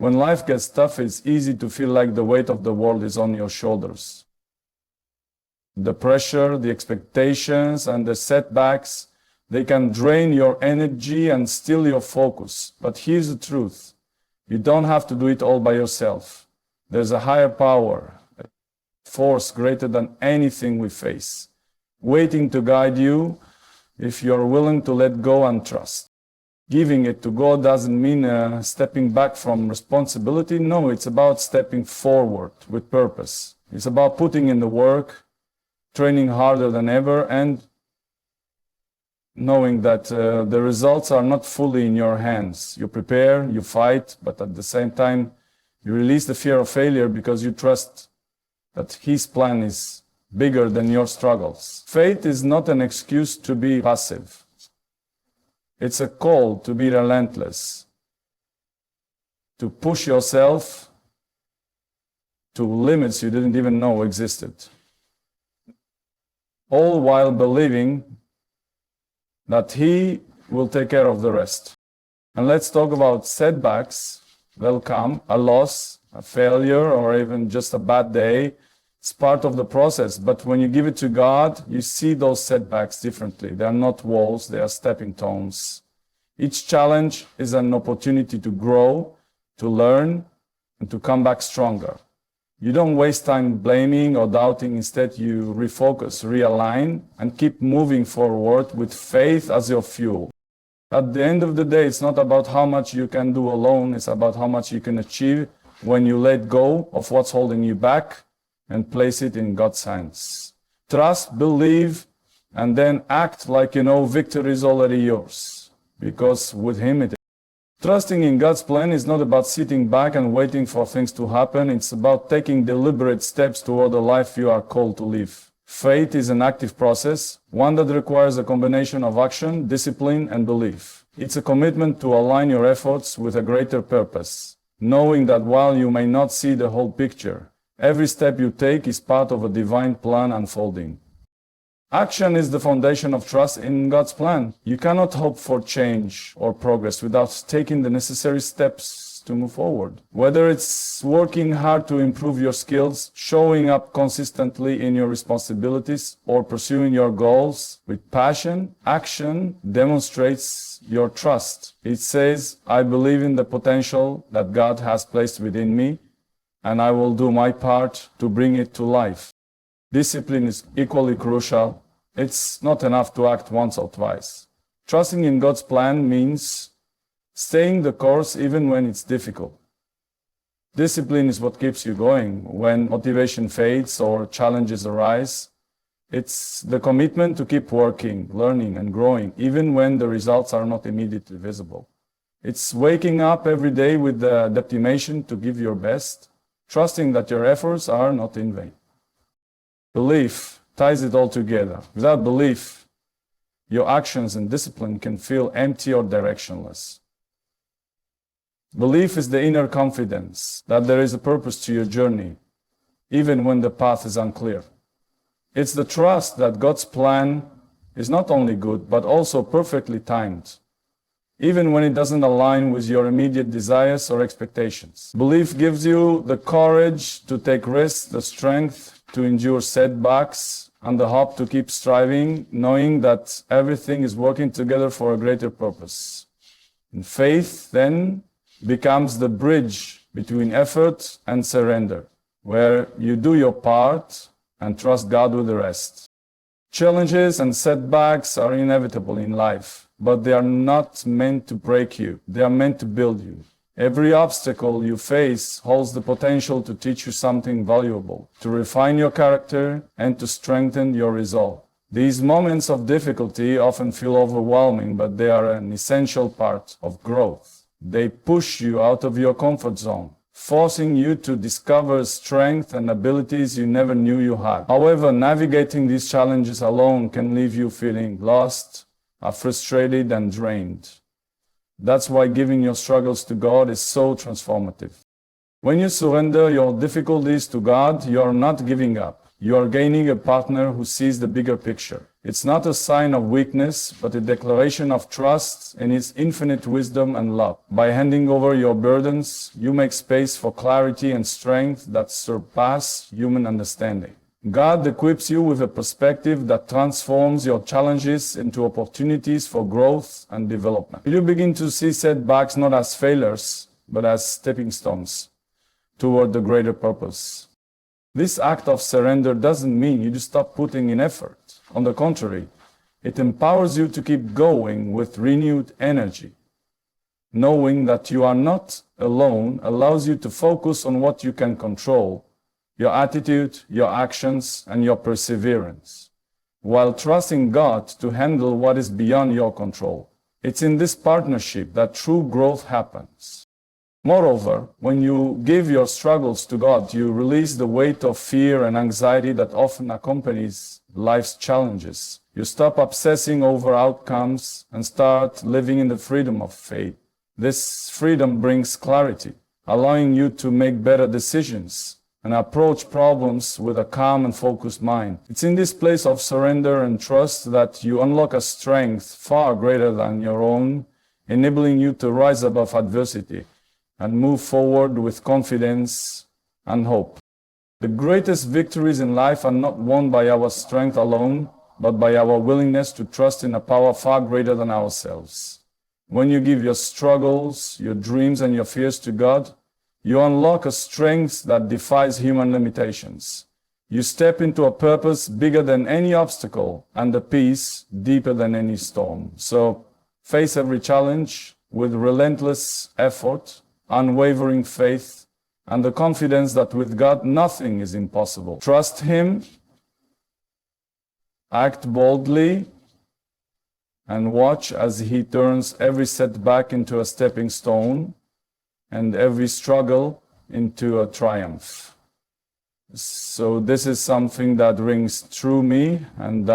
When life gets tough, it's easy to feel like the weight of the world is on your shoulders. The pressure, the expectations, and the setbacks, they can drain your energy and steal your focus. But here's the truth. You don't have to do it all by yourself. There's a higher power, a force greater than anything we face, waiting to guide you if you're willing to let go and trust. Giving it to God doesn't mean stepping back from responsibility. No, it's about stepping forward with purpose. It's about putting in the work, training harder than ever, and knowing that the results are not fully in your hands. You prepare, you fight, but at the same time, you release the fear of failure because you trust that His plan is bigger than your struggles. Faith is not an excuse to be passive. It's a call to be relentless, to push yourself to limits you didn't even know existed, all while believing that He will take care of the rest. And let's talk about setbacks. They'll come, a loss, a failure, or even just a bad day. It's part of the process, but when you give it to God, you see those setbacks differently. They are not walls, they are stepping stones. Each challenge is an opportunity to grow, to learn, and to come back stronger. You don't waste time blaming or doubting. Instead, you refocus, realign, and keep moving forward with faith as your fuel. At the end of the day, it's not about how much you can do alone. It's about how much you can achieve when you let go of what's holding you back and place it in God's hands. Trust, believe, and then act like you know victory is already yours, because with Him it is. Trusting in God's plan is not about sitting back and waiting for things to happen. It's about taking deliberate steps toward the life you are called to live. Faith is an active process, one that requires a combination of action, discipline, and belief. It's a commitment to align your efforts with a greater purpose, knowing that while you may not see the whole picture, every step you take is part of a divine plan unfolding. Action is the foundation of trust in God's plan. You cannot hope for change or progress without taking the necessary steps to move forward. Whether it's working hard to improve your skills, showing up consistently in your responsibilities, or pursuing your goals with passion, action demonstrates your trust. It says, I believe in the potential that God has placed within me, and I will do my part to bring it to life. Discipline is equally crucial. It's not enough to act once or twice. Trusting in God's plan means staying the course even when it's difficult. Discipline is what keeps you going when motivation fades or challenges arise. It's the commitment to keep working, learning, and growing, even when the results are not immediately visible. It's waking up every day with the determination to give your best, trusting that your efforts are not in vain. Belief ties it all together. Without belief, your actions and discipline can feel empty or directionless. Belief is the inner confidence that there is a purpose to your journey, even when the path is unclear. It's the trust that God's plan is not only good, but also perfectly timed, even when it doesn't align with your immediate desires or expectations. Belief gives you the courage to take risks, the strength to endure setbacks, and the hope to keep striving, knowing that everything is working together for a greater purpose. And faith then becomes the bridge between effort and surrender, where you do your part and trust God with the rest. Challenges and setbacks are inevitable in life, but they are not meant to break you. They are meant to build you. Every obstacle you face holds the potential to teach you something valuable, to refine your character, and to strengthen your resolve. These moments of difficulty often feel overwhelming, but they are an essential part of growth. They push you out of your comfort zone, forcing you to discover strength and abilities you never knew you had. However, navigating these challenges alone can leave you feeling lost, frustrated, and drained. That's why giving your struggles to God is so transformative. When you surrender your difficulties to God, you are not giving up. You are gaining a partner who sees the bigger picture. It's not a sign of weakness, but a declaration of trust in His infinite wisdom and love. By handing over your burdens, you make space for clarity and strength that surpass human understanding. God equips you with a perspective that transforms your challenges into opportunities for growth and development. You begin to see setbacks not as failures, but as stepping stones toward the greater purpose. This act of surrender doesn't mean you just stop putting in effort. On the contrary, it empowers you to keep going with renewed energy. Knowing that you are not alone allows you to focus on what you can control, your attitude, your actions, and your perseverance, while trusting God to handle what is beyond your control. It's in this partnership that true growth happens. Moreover, when you give your struggles to God, you release the weight of fear and anxiety that often accompanies life's challenges. You stop obsessing over outcomes and start living in the freedom of faith. This freedom brings clarity, allowing you to make better decisions and approach problems with a calm and focused mind. It's in this place of surrender and trust that you unlock a strength far greater than your own, enabling you to rise above adversity and move forward with confidence and hope. The greatest victories in life are not won by our strength alone, but by our willingness to trust in a power far greater than ourselves. When you give your struggles, your dreams, and your fears to God, you unlock a strength that defies human limitations. You step into a purpose bigger than any obstacle and a peace deeper than any storm. So face every challenge with relentless effort, unwavering faith, and the confidence that with God nothing is impossible. Trust Him, act boldly, and watch as He turns every setback into a stepping stone and every struggle into a triumph. So this is something that rings true me, and